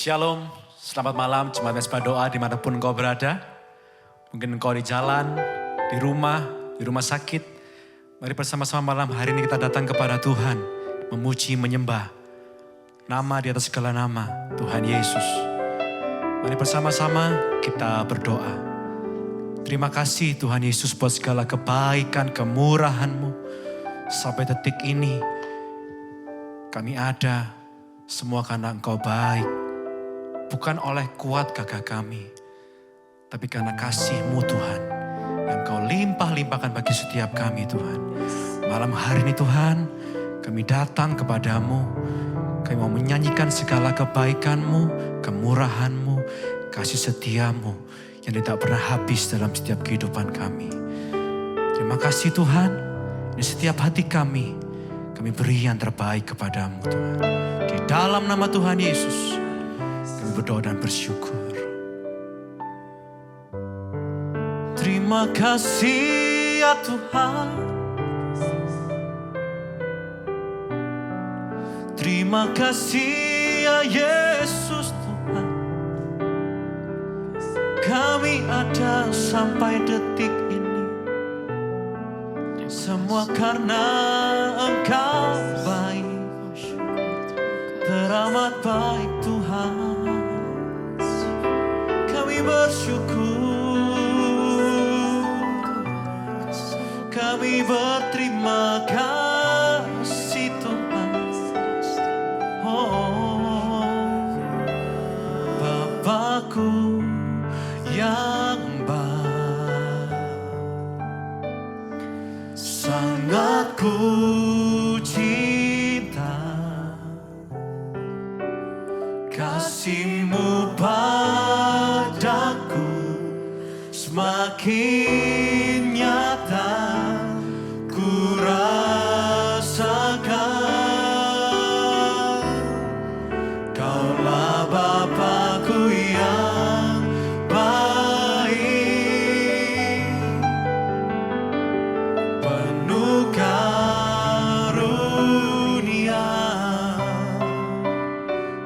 Shalom, selamat malam Jemaat Mesbah Doa dimanapun engkau berada. Mungkin engkau di jalan, di rumah sakit. Mari bersama-sama malam hari ini kita datang kepada Tuhan. Memuji, menyembah nama di atas segala nama, Tuhan Yesus. Mari bersama-sama kita berdoa. Terima kasih Tuhan Yesus buat segala kebaikan, kemurahan-Mu. Sampai detik ini kami ada semua karena Engkau baik. Bukan oleh kuat gagah kami, tapi karena kasih-Mu Tuhan, yang Kau limpah-limpahkan bagi setiap kami Tuhan. Malam hari ini Tuhan, kami datang kepadamu, kami mau menyanyikan segala kebaikan-Mu, kemurahan-Mu, kasih setia-Mu, yang tidak pernah habis dalam setiap kehidupan kami. Terima kasih Tuhan, di setiap hati kami beri yang terbaik kepadamu Tuhan. Di dalam nama Tuhan Yesus, kami berdoa dan bersyukur. Terima kasih ya Tuhan. Terima kasih ya Yesus Tuhan. Kami ada sampai detik ini. Semua karena Engkau baik. Teramat baik Tuhan. Kami bersyukur, kami berterima kasih Tuhan. Oh, Bapakku yang baik, sangat ku cinta kasih-Mu padaku semakin nyata ku rasakan. Kaulah Bapakku yang baik, penuh karunia.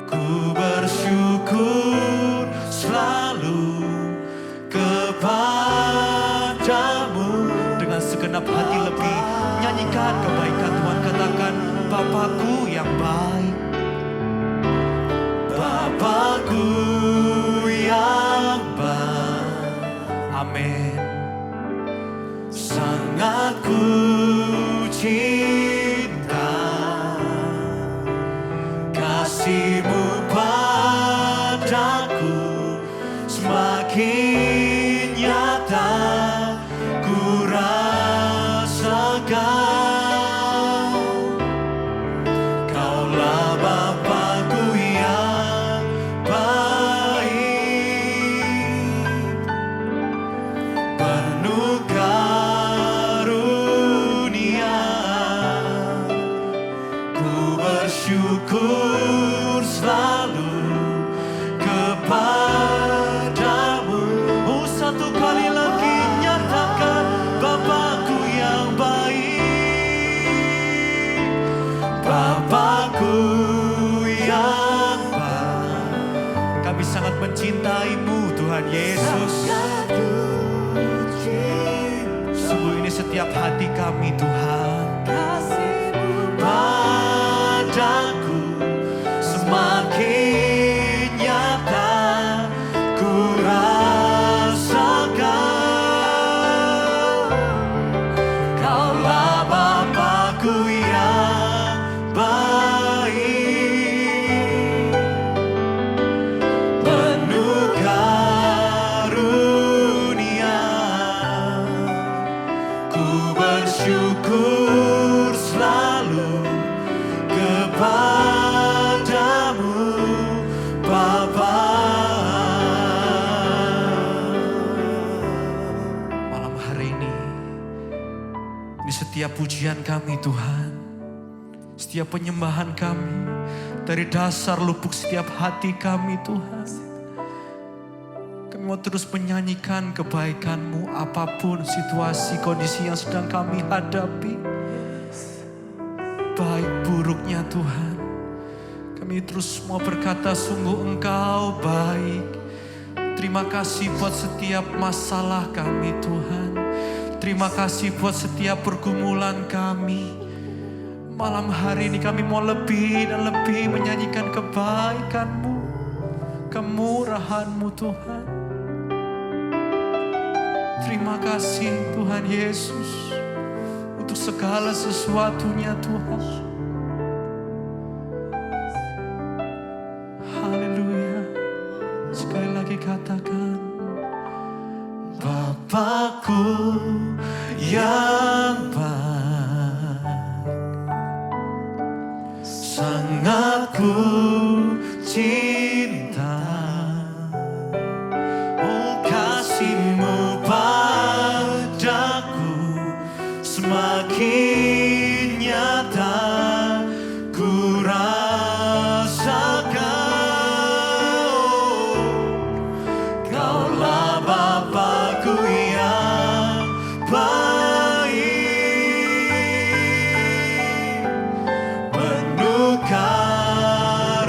Ku bersyukur selalu kepadamu. Dengan segenap hati lebih nyanyikan kebaikan Tuhan. Katakan, Bapakku yang baik, Bapakku yang baik. Amin. Sangat ku cinta kasih-Mu padaku semakin nyata ku rasakan. Kaulah Bapakku yang baik, penuh karunia. Ku bersyukur selalu kepadamu. Oh, satu kali lagi nyatakan, Bapakku yang baik, Bapakku yang baik. Kami sangat mencintai-Mu Tuhan Yesus. Sungguh ini setiap hati kami Tuhan. Padaku semakin nyata ku rasakan. Kaulah Bapakku yang baik, penuh karunia. Ku bersyukur selalu kepadamu Bapa. Malam hari ini setiap pujian kami Tuhan, setiap penyembahan kami, dari dasar lubuk setiap hati kami Tuhan, kami mau terus menyanyikan kebaikan-Mu apapun situasi kondisi yang sedang kami hadapi. Baik buruknya Tuhan, kami Kami terus mau berkata sungguh Engkau baik. Terima kasih buat setiap masalah kami Tuhan. Terima kasih buat setiap pergumulan kami. Malam hari ini kami mau lebih dan lebih menyanyikan kebaikan-Mu, kemurahan-Mu Tuhan. Terima kasih Tuhan Yesus untuk segala sesuatunya Tuhan. Haleluya. Sekali lagi katakan, Bapakku yang baik, sangat ku cinta. Oh, kasih-Mu padaku semakin nyata ku rasakan. Kaulah Bapakku yang baik, penuh karunia.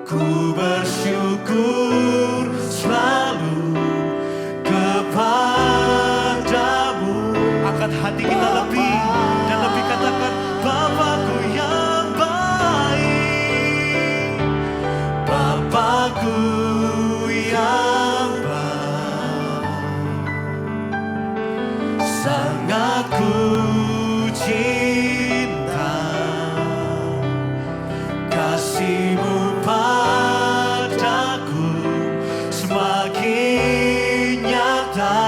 Ku bersyukur selalu kepadamu. Angkat hati kita lebih dan lebih katakan, Bapakku yang baik, Bapakku yang baik, sangat ku cinta. Kasih-Mu padaku semakin nyata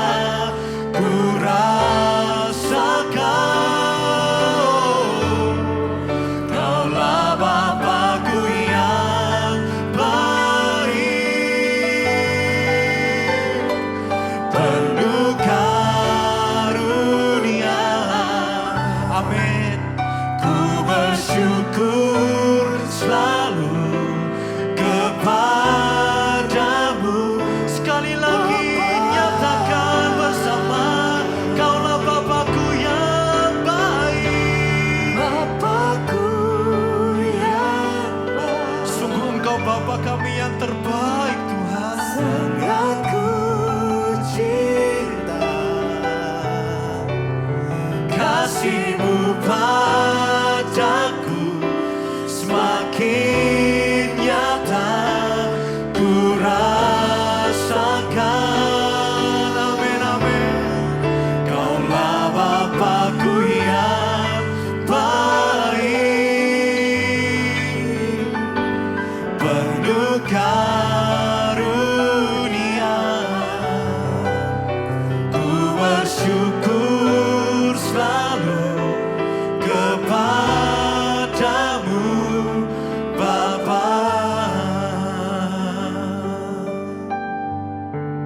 ku rasakan. Kaulah Bapakku yang baik, penuh karunia. Amin. Ku bersyukur selalu kepadamu. Sekali lagi nyatakan bersama, Kaulah Bapakku yang baik, Bapakku yang baik. Sungguh Engkau Bapa kami yang terbaik Tuhan. Sangat ku cinta. Kasih-Mu padaku semakin nyata ku rasakan. Amin, amin. Kaulah Bapakku yang baik, penuh karunia. Ku bersyukur selalu kepadamu Bapa.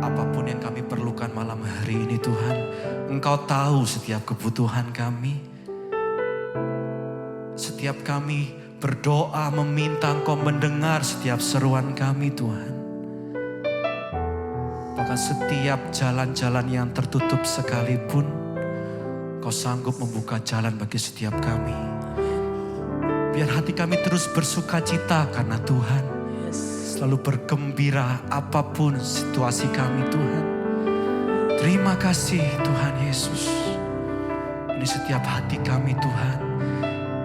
Apapun yang kami perlukan malam hari ini Tuhan, Engkau tahu setiap kebutuhan kami. Setiap kami berdoa meminta, Engkau mendengar setiap seruan kami Tuhan. Bahkan setiap jalan-jalan yang tertutup sekalipun, Kau sanggup membuka jalan bagi setiap kami. Biar hati kami terus bersuka cita karena Tuhan. Selalu bergembira apapun situasi kami Tuhan. Terima kasih Tuhan Yesus. Ini setiap hati kami Tuhan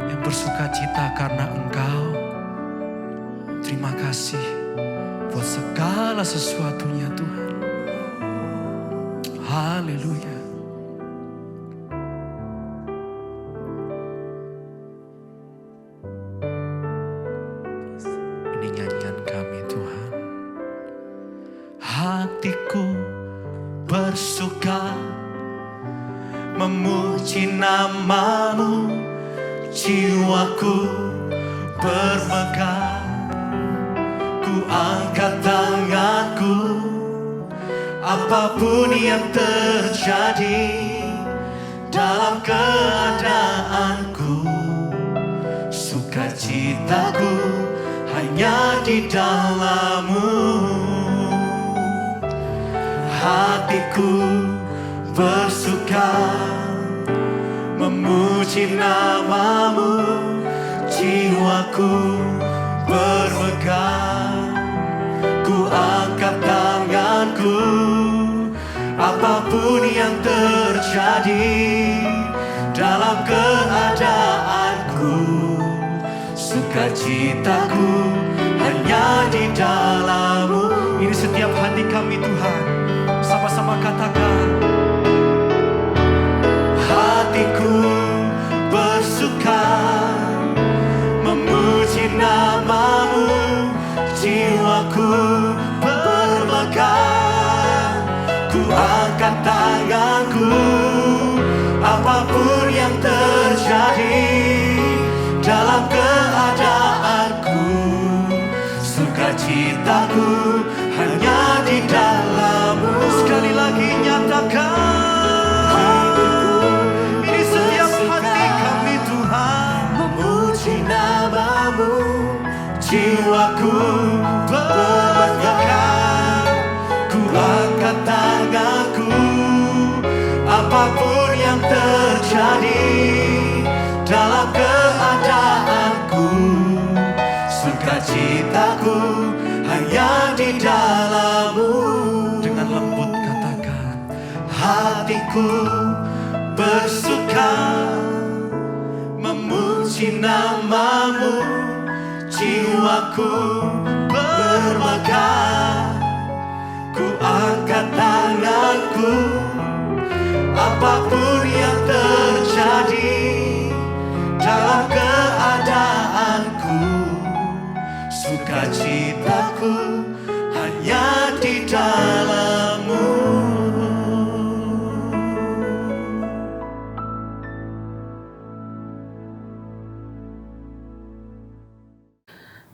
yang bersuka cita karena Engkau. Terima kasih buat segala sesuatunya Tuhan. Haleluya. Ini nyanyian kami Tuhan. Hatiku bersuka memuji nama-Mu, jiwaku bermegah. Ku angkat tanganku, apapun yang terjadi dalam keadaanku, sukacitaku hanya di dalam-Mu. Hatiku bersuka memuji memuji namamu, jiwaku bermegang. Ku angkat tanganku, apapun yang terjadi dalam keadaanku, sukacitaku hanya di dalam-Mu. Ini setiap hati kami Tuhan, sama-sama katakan. Hatiku bersuka memuji namamu, jiwaku bermegah. Ku angkat tanganku, apapun yang terjadi dalam keadaanku, sukacitaku hanya di dalam-Mu. Sekali lagi nyatakan. Ini setiap hati kami Tuhan, memuji namamu, jiwaku bermegah. Ku angkat tanganku, apapun yang terjadi dalam keadaanku, sukacitaku hanya di dalam-Mu. Dengan lembut katakan, hatiku bersuka memuji namamu, jiwaku bermegah. Ku angkat tanganku, apapun yang terjadi dalam keadaanku, sukacitaku hanya di dalam-Mu.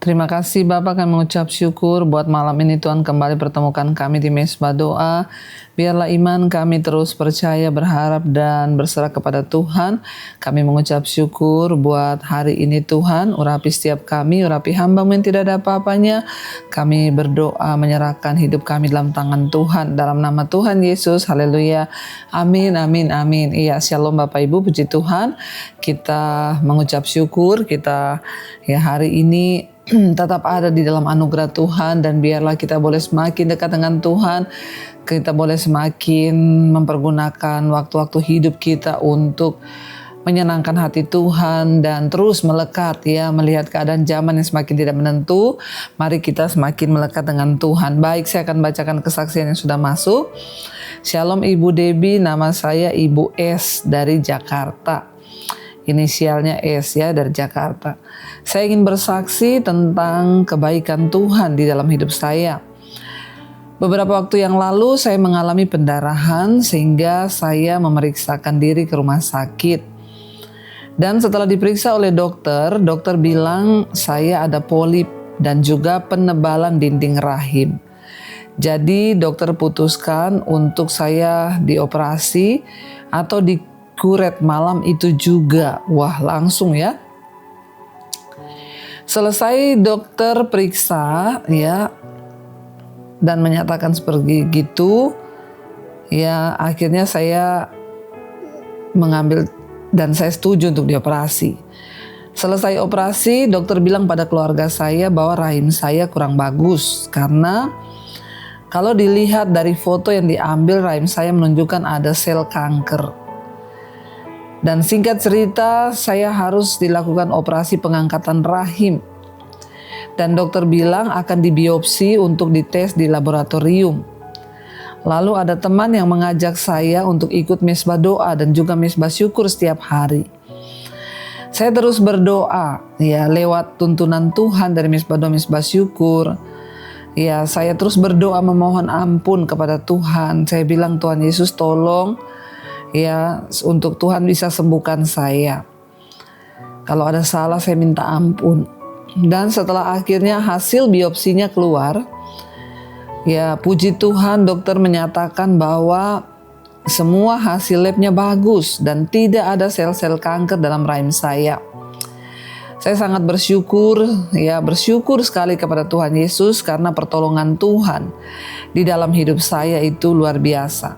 Terima kasih Bapak, kami mengucap syukur buat malam ini Tuhan kembali pertemukan kami di Mezbah Doa. Biarlah iman kami terus percaya, berharap dan berserah kepada Tuhan. Kami mengucap syukur buat hari ini Tuhan. Urapi setiap kami, urapi hamba-Mu yang tidak ada apa-apanya. Kami berdoa menyerahkan hidup kami dalam tangan Tuhan. Dalam nama Tuhan Yesus, haleluya. Amin, amin, amin. Iya, shalom Bapak Ibu, puji Tuhan. Kita mengucap syukur, kita hari ini tetap ada di dalam anugerah Tuhan, dan biarlah kita boleh semakin dekat dengan Tuhan. Kita boleh semakin mempergunakan waktu-waktu hidup kita untuk menyenangkan hati Tuhan dan terus melekat melihat keadaan zaman yang semakin tidak menentu. Mari kita semakin melekat dengan Tuhan. Baik, saya akan bacakan kesaksian yang sudah masuk. Shalom Ibu Debbie, nama saya Ibu S dari Jakarta. Inisialnya S dari Jakarta. Saya ingin bersaksi tentang kebaikan Tuhan di dalam hidup saya. Beberapa waktu yang lalu saya mengalami pendarahan sehingga saya memeriksakan diri ke rumah sakit. Dan setelah diperiksa oleh dokter bilang saya ada polip dan juga penebalan dinding rahim. Jadi dokter putuskan untuk saya dioperasi atau dikuret malam itu juga. Wah, langsung ya. Selesai dokter periksa dan menyatakan seperti gitu, akhirnya saya mengambil dan saya setuju untuk dioperasi. Selesai operasi, dokter bilang pada keluarga saya bahwa rahim saya kurang bagus karena kalau dilihat dari foto yang diambil, rahim saya menunjukkan ada sel kanker. Dan singkat cerita, saya harus dilakukan operasi pengangkatan rahim. Dan dokter bilang akan dibiopsi untuk dites di laboratorium. Lalu ada teman yang mengajak saya untuk ikut Mezbah Doa dan juga Mezbah Syukur setiap hari. Saya terus berdoa lewat tuntunan Tuhan dari Mezbah Doa, Mezbah Syukur. Saya terus berdoa memohon ampun kepada Tuhan. Saya bilang, Tuhan Yesus tolong untuk Tuhan bisa sembuhkan saya. Kalau ada salah saya minta ampun. Dan setelah akhirnya hasil biopsinya keluar, puji Tuhan dokter menyatakan bahwa semua hasil labnya bagus dan tidak ada sel-sel kanker dalam rahim saya. Saya sangat bersyukur sekali kepada Tuhan Yesus karena pertolongan Tuhan di dalam hidup saya itu luar biasa.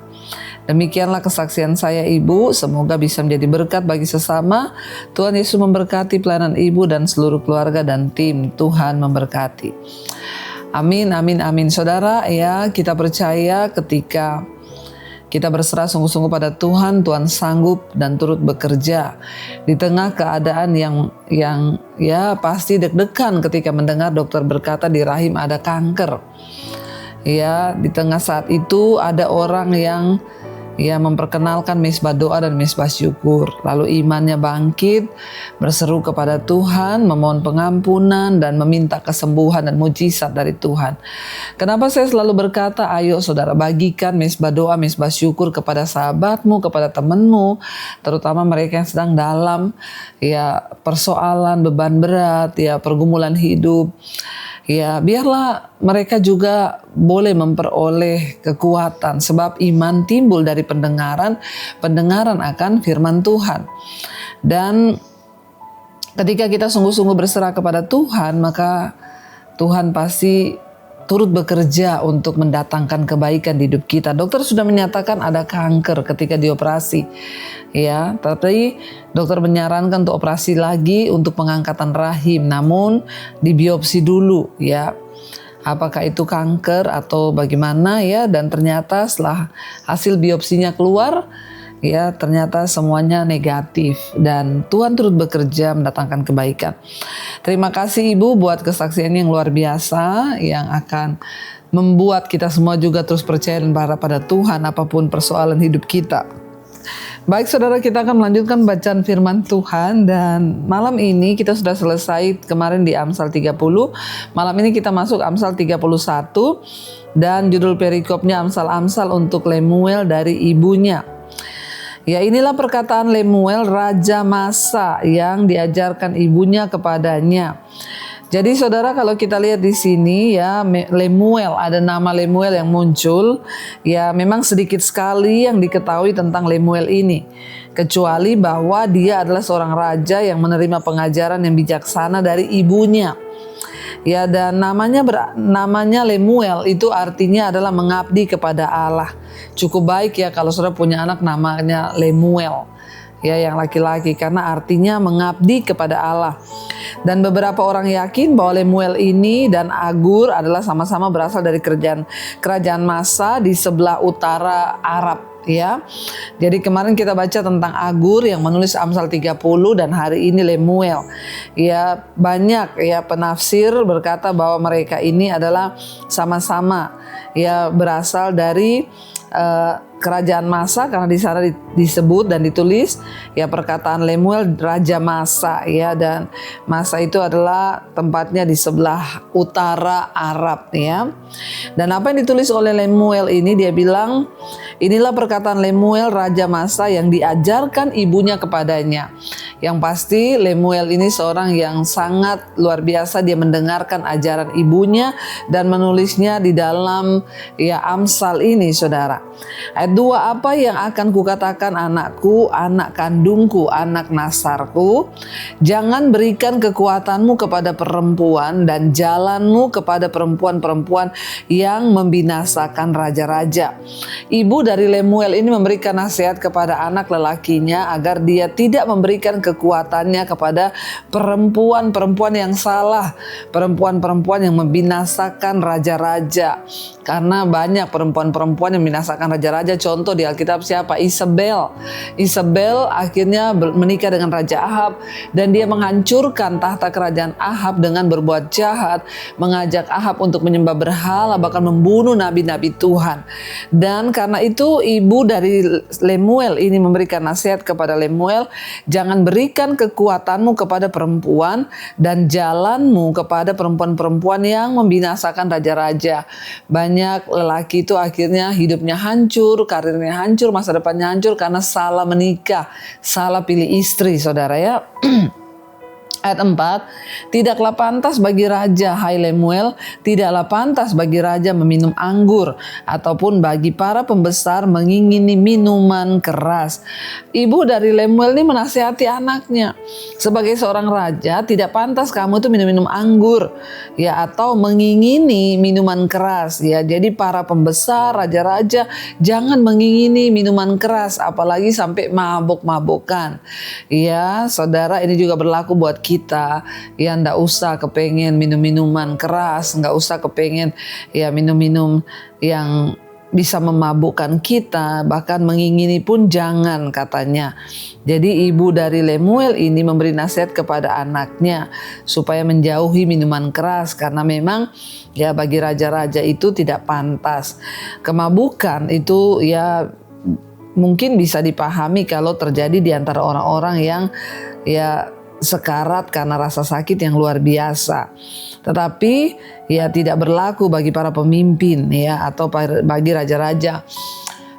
Demikianlah kesaksian saya Ibu, semoga bisa menjadi berkat bagi sesama. Tuhan Yesus memberkati pelayanan Ibu dan seluruh keluarga dan tim. Tuhan memberkati. Amin, amin, amin. Saudara, ya kita percaya ketika kita berserah sungguh-sungguh pada Tuhan, Tuhan sanggup dan turut bekerja di tengah keadaan yang ya pasti deg-degan ketika mendengar dokter berkata di rahim ada kanker. Ya, di tengah saat itu ada orang yang memperkenalkan mesbah doa dan mesbah syukur. Lalu imannya bangkit, berseru kepada Tuhan, memohon pengampunan dan meminta kesembuhan dan mujizat dari Tuhan. Kenapa saya selalu berkata, ayo saudara bagikan mesbah doa, mesbah syukur kepada sahabatmu, kepada temanmu, terutama mereka yang sedang dalam persoalan, beban berat, pergumulan hidup. Biarlah mereka juga boleh memperoleh kekuatan, sebab iman timbul dari pendengaran akan firman Tuhan. Dan ketika kita sungguh-sungguh berserah kepada Tuhan, maka Tuhan pasti turut bekerja untuk mendatangkan kebaikan di hidup kita. Dokter sudah menyatakan ada kanker ketika dioperasi. Tapi dokter menyarankan untuk operasi lagi untuk pengangkatan rahim, namun dibiopsi dulu apakah itu kanker atau bagaimana dan ternyata setelah hasil biopsinya keluar ternyata semuanya negatif dan Tuhan turut bekerja mendatangkan kebaikan. Terima kasih Ibu buat kesaksian yang luar biasa yang akan membuat kita semua juga terus percaya dan berharap pada Tuhan apapun persoalan hidup kita. Baik saudara, kita akan melanjutkan bacaan firman Tuhan dan malam ini kita sudah selesai kemarin di Amsal 30. Malam ini kita masuk Amsal 31 dan judul perikopnya Amsal-Amsal untuk Lemuel dari ibunya. Inilah perkataan Lemuel, Raja Masa yang diajarkan ibunya kepadanya. Jadi saudara, kalau kita lihat di sini Lemuel, ada nama Lemuel yang muncul. Memang sedikit sekali yang diketahui tentang Lemuel ini. Kecuali bahwa dia adalah seorang raja yang menerima pengajaran yang bijaksana dari ibunya. Dan namanya Lemuel itu artinya adalah mengabdi kepada Allah. Cukup baik kalau saudara punya anak namanya Lemuel. Yang laki-laki, karena artinya mengabdi kepada Allah. Dan beberapa orang yakin bahwa Lemuel ini dan Agur adalah sama-sama berasal dari kerajaan Masa di sebelah utara Arab. Jadi kemarin kita baca tentang Agur yang menulis Amsal 30 dan hari ini Lemuel. Banyak penafsir berkata bahwa mereka ini adalah sama-sama berasal dari kerajaan Masa, karena di sana disebut dan ditulis perkataan Lemuel Raja Masa dan Masa itu adalah tempatnya di sebelah utara Arab Dan apa yang ditulis oleh Lemuel ini, dia bilang inilah perkataan Lemuel Raja Masa yang diajarkan ibunya kepadanya. Yang pasti Lemuel ini seorang yang sangat luar biasa, dia mendengarkan ajaran ibunya dan menulisnya di dalam Amsal ini saudara. Ayat 2, apa yang akan kukatakan anakku, anak kandungku, anak nasarku? Jangan berikan kekuatanmu kepada perempuan dan jalanmu kepada perempuan-perempuan yang membinasakan raja-raja. Ibu dari Lemuel ini memberikan nasihat kepada anak lelakinya agar dia tidak memberikan kekuatannya kepada perempuan-perempuan yang salah, perempuan-perempuan yang membinasakan raja-raja. Karena banyak perempuan-perempuan yang membinasakan raja-raja. Contoh di Alkitab siapa? Isabel akhirnya menikah dengan Raja Ahab dan dia menghancurkan tahta kerajaan Ahab dengan berbuat jahat, mengajak Ahab untuk menyembah berhala, bahkan membunuh nabi-nabi Tuhan. Dan karena itu ibu dari Lemuel ini memberikan nasihat kepada Lemuel, jangan berikan kekuatanmu kepada perempuan dan jalanmu kepada perempuan-perempuan yang membinasakan raja-raja. Banyak lelaki itu akhirnya hidupnya hancur, karirnya hancur, masa depannya hancur karena salah menikah, salah pilih istri saudara Ayat 4, tidaklah pantas bagi raja, hai Lemuel, tidaklah pantas bagi raja meminum anggur, ataupun bagi para pembesar mengingini minuman keras. Ibu dari Lemuel ini menasihati anaknya, sebagai seorang raja tidak pantas kamu itu minum anggur, ya, atau mengingini minuman keras, ya. Jadi para pembesar, raja-raja jangan mengingini minuman keras, apalagi sampai mabuk-mabukan. Ya, saudara, ini juga berlaku buat kita, ya, ndak usah kepengen minum minuman keras, nggak usah kepengen ya minum-minum yang bisa memabukkan kita, bahkan mengingini pun jangan, katanya. Jadi ibu dari Lemuel ini memberi nasihat kepada anaknya supaya menjauhi minuman keras, karena memang ya bagi raja-raja itu tidak pantas. Kemabukan itu ya mungkin bisa dipahami kalau terjadi di antara orang-orang yang ya sekarat karena rasa sakit yang luar biasa. Tetapi ya tidak berlaku bagi para pemimpin, ya, atau bagi raja-raja.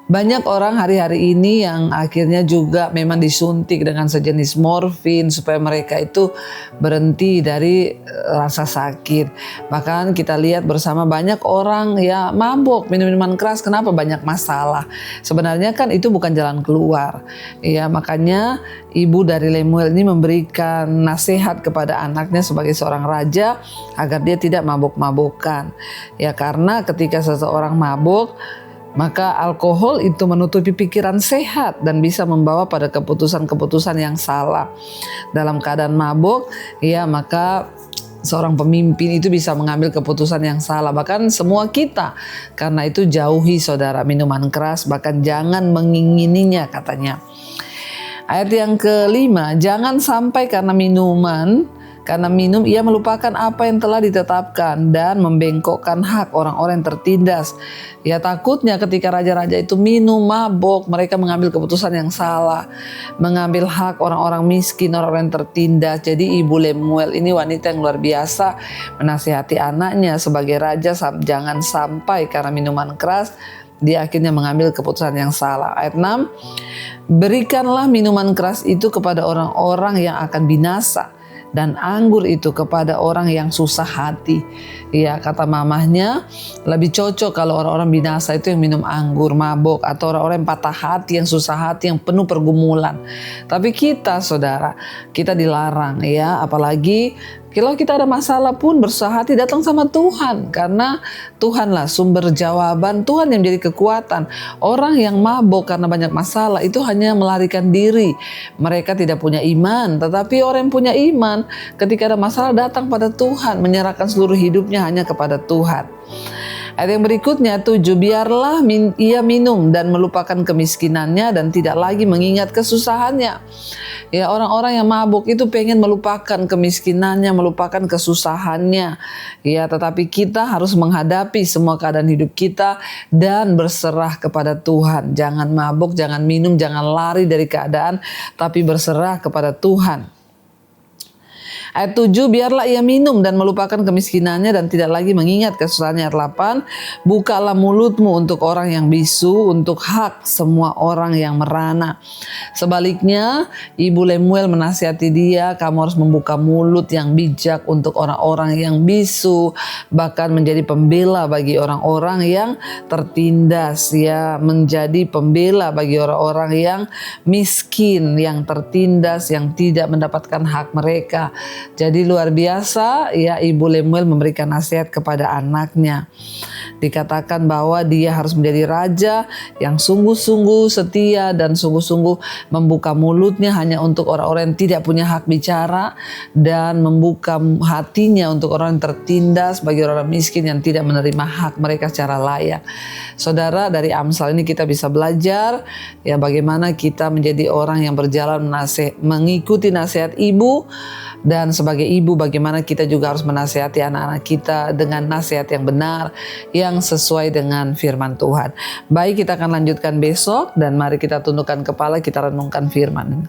Banyak orang hari-hari ini yang akhirnya juga memang disuntik dengan sejenis morfin supaya mereka itu berhenti dari rasa sakit. Bahkan kita lihat bersama banyak orang ya mabuk, minum-minuman keras. Kenapa? Banyak masalah. Sebenarnya kan itu bukan jalan keluar. Ya, makanya ibu dari Lemuel ini memberikan nasihat kepada anaknya sebagai seorang raja agar dia tidak mabuk-mabukan. Ya, karena ketika seseorang mabuk, maka alkohol itu menutupi pikiran sehat dan bisa membawa pada keputusan-keputusan yang salah. Dalam keadaan mabuk, ya, maka seorang pemimpin itu bisa mengambil keputusan yang salah. Bahkan semua kita. Karena itu jauhi saudara minuman keras, bahkan jangan mengingininya, katanya. Ayat yang kelima, jangan sampai karena minum ia melupakan apa yang telah ditetapkan dan membengkokkan hak orang-orang yang tertindas. Ya, takutnya ketika raja-raja itu minum mabuk, mereka mengambil keputusan yang salah, mengambil hak orang-orang miskin, orang-orang yang tertindas. Jadi ibu Lemuel ini wanita yang luar biasa, menasihati anaknya sebagai raja jangan sampai karena minuman keras dia akhirnya mengambil keputusan yang salah. Ayat 6, berikanlah minuman keras itu kepada orang-orang yang akan binasa, dan anggur itu kepada orang yang susah hati. Ya, kata mamahnya, lebih cocok kalau orang-orang binasa itu yang minum anggur, mabuk, atau orang-orang yang patah hati, yang susah hati, yang penuh pergumulan. Tapi kita, saudara, kita dilarang, ya, apalagi kalau kita ada masalah pun berusaha hati datang sama Tuhan, karena Tuhanlah sumber jawaban, Tuhan yang menjadi kekuatan. Orang yang mabuk karena banyak masalah itu hanya melarikan diri. Mereka tidak punya iman, tetapi orang yang punya iman ketika ada masalah datang pada Tuhan, menyerahkan seluruh hidupnya hanya kepada Tuhan. Ayat yang berikutnya 7, biarlah ia minum dan melupakan kemiskinannya dan tidak lagi mengingat kesusahannya. Ya, orang-orang yang mabuk itu pengen melupakan kemiskinannya, melupakan kesusahannya. Ya, tetapi kita harus menghadapi semua keadaan hidup kita dan berserah kepada Tuhan. Jangan mabuk, jangan minum, jangan lari dari keadaan, tapi berserah kepada Tuhan. Ayat 7, biarlah ia minum dan melupakan kemiskinannya dan tidak lagi mengingat kesusahannya. Ayat 8, bukalah mulutmu untuk orang yang bisu, untuk hak semua orang yang merana. Sebaliknya, ibu Lemuel menasihati dia, kamu harus membuka mulut yang bijak untuk orang-orang yang bisu, bahkan menjadi pembela bagi orang-orang yang tertindas, ya, menjadi pembela bagi orang-orang yang miskin, yang tertindas, yang tidak mendapatkan hak mereka. Jadi luar biasa, ya, ibu Lemuel memberikan nasihat kepada anaknya. Dikatakan bahwa dia harus menjadi raja yang sungguh-sungguh setia dan sungguh-sungguh membuka mulutnya hanya untuk orang-orang yang tidak punya hak bicara, dan membuka hatinya untuk orang yang tertindas, bagi orang miskin yang tidak menerima hak mereka secara layak. Saudara, dari Amsal ini kita bisa belajar ya bagaimana kita menjadi orang yang berjalan mengikuti nasihat ibu. Dan sebagai ibu bagaimana kita juga harus menasihati anak-anak kita dengan nasihat yang benar, yang sesuai dengan firman Tuhan. Baik, kita akan lanjutkan besok, dan mari kita tundukkan kepala, kita renungkan firman.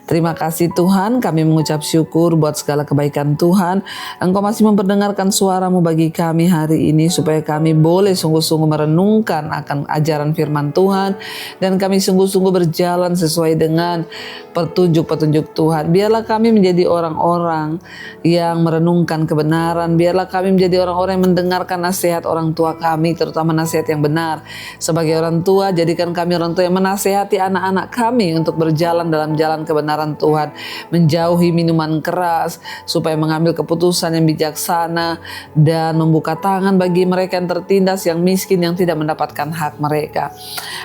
Terima kasih Tuhan, kami mengucap syukur buat segala kebaikan Tuhan. Engkau masih memperdengarkan suara-Mu bagi kami hari ini, supaya kami boleh sungguh-sungguh merenungkan akan ajaran firman Tuhan, dan kami sungguh-sungguh berjalan sesuai dengan petunjuk-petunjuk Tuhan. Biarlah kami menjadi orang-orang orang yang merenungkan kebenaran. Biarlah kami menjadi orang-orang yang mendengarkan nasihat orang tua kami, terutama nasihat yang benar. Sebagai orang tua, jadikan kami orang tua yang menasihati anak-anak kami untuk berjalan dalam jalan kebenaran Tuhan, menjauhi minuman keras, supaya mengambil keputusan yang bijaksana dan membuka tangan bagi mereka yang tertindas, yang miskin, yang tidak mendapatkan hak mereka.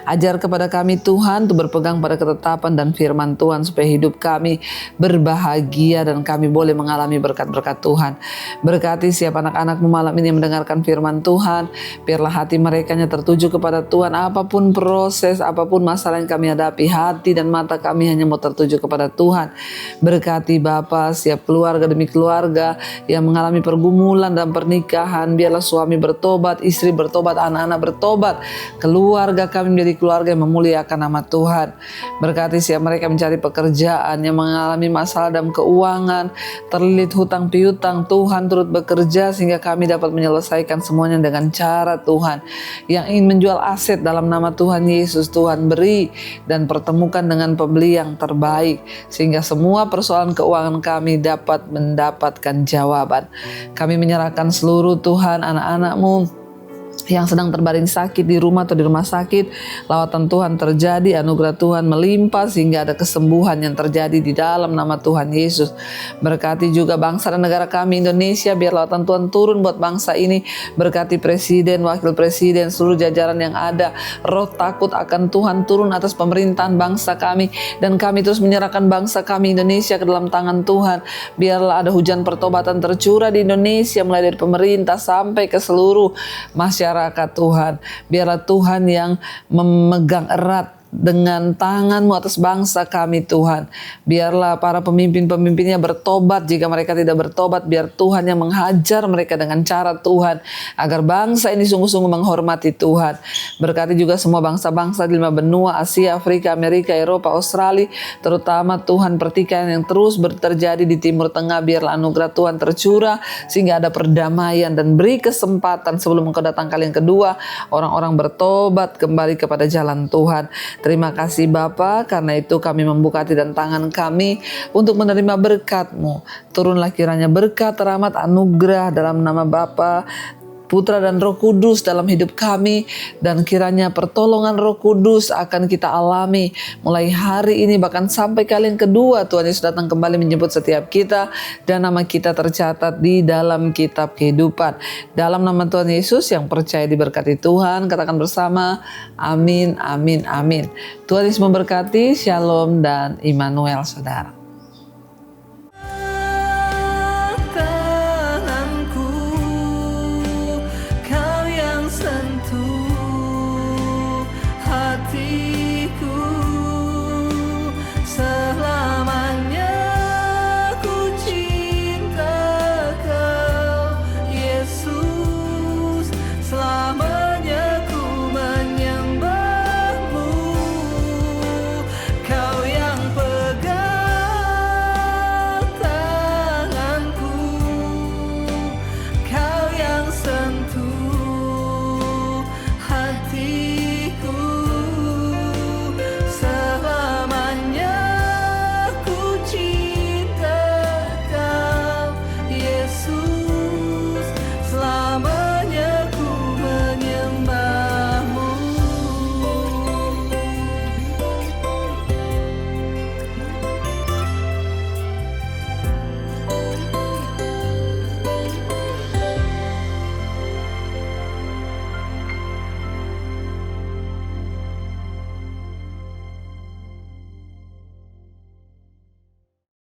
Ajar kepada kami Tuhan untuk berpegang pada ketetapan dan firman Tuhan, supaya hidup kami berbahagia dan kami boleh mengalami berkat-berkat Tuhan. Berkati siap anak-anak-Mu malam ini yang mendengarkan firman Tuhan. Biarlah hati mereka tertuju kepada Tuhan. Apapun proses, apapun masalah yang kami hadapi, hati dan mata kami hanya mau tertuju kepada Tuhan. Berkati Bapa siap keluarga demi keluarga yang mengalami pergumulan dalam pernikahan. Biarlah suami bertobat, istri bertobat, anak-anak bertobat. Keluarga kami menjadi keluarga yang memuliakan nama Tuhan. Berkati siap mereka mencari pekerjaan, yang mengalami masalah dalam keuangan, terlilit hutang piutang. Tuhan turut bekerja sehingga kami dapat menyelesaikan semuanya dengan cara Tuhan. Yang ingin menjual aset dalam nama Tuhan Yesus, Tuhan beri dan pertemukan dengan pembeli yang terbaik, sehingga semua persoalan keuangan kami dapat mendapatkan jawaban. Kami menyerahkan seluruh Tuhan anak-anak-Mu yang sedang terbaring sakit di rumah atau di rumah sakit. Lawatan Tuhan terjadi, anugerah Tuhan melimpah sehingga ada kesembuhan yang terjadi di dalam nama Tuhan Yesus. Berkati juga bangsa dan negara kami Indonesia, biar lawatan Tuhan turun buat bangsa ini. Berkati presiden, wakil presiden, seluruh jajaran yang ada. Roh takut akan Tuhan turun atas pemerintahan bangsa kami, dan kami terus menyerahkan bangsa kami Indonesia ke dalam tangan Tuhan. Biarlah ada hujan pertobatan tercurah di Indonesia, mulai dari pemerintah sampai ke seluruh masyarakat Tuhan. Biarlah Tuhan yang memegang erat dengan tangan-Mu atas bangsa kami Tuhan. Biarlah para pemimpin-pemimpinnya bertobat. Jika mereka tidak bertobat, biar Tuhan yang menghajar mereka dengan cara Tuhan, agar bangsa ini sungguh-sungguh menghormati Tuhan. Berkati juga semua bangsa-bangsa di 5 benua, Asia, Afrika, Amerika, Eropa, Australia, terutama Tuhan pertikaian yang terus terjadi di Timur Tengah. Biarlah anugerah Tuhan tercurah sehingga ada perdamaian, dan beri kesempatan sebelum Engkau datang kali yang kedua, orang-orang bertobat kembali kepada jalan Tuhan. Terima kasih Bapa, karena itu kami membuka hati dan tangan kami untuk menerima berkat-Mu. Turunlah kiranya berkat, rahmat, anugerah dalam nama Bapa, Putra dan Roh Kudus dalam hidup kami, dan kiranya pertolongan Roh Kudus akan kita alami mulai hari ini bahkan sampai kali yang kedua Tuhan Yesus datang kembali menjemput setiap kita, dan nama kita tercatat di dalam kitab kehidupan. Dalam nama Tuhan Yesus yang percaya diberkati Tuhan, katakan bersama amin, amin, amin. Tuhan Yesus memberkati. Shalom dan Immanuel saudara.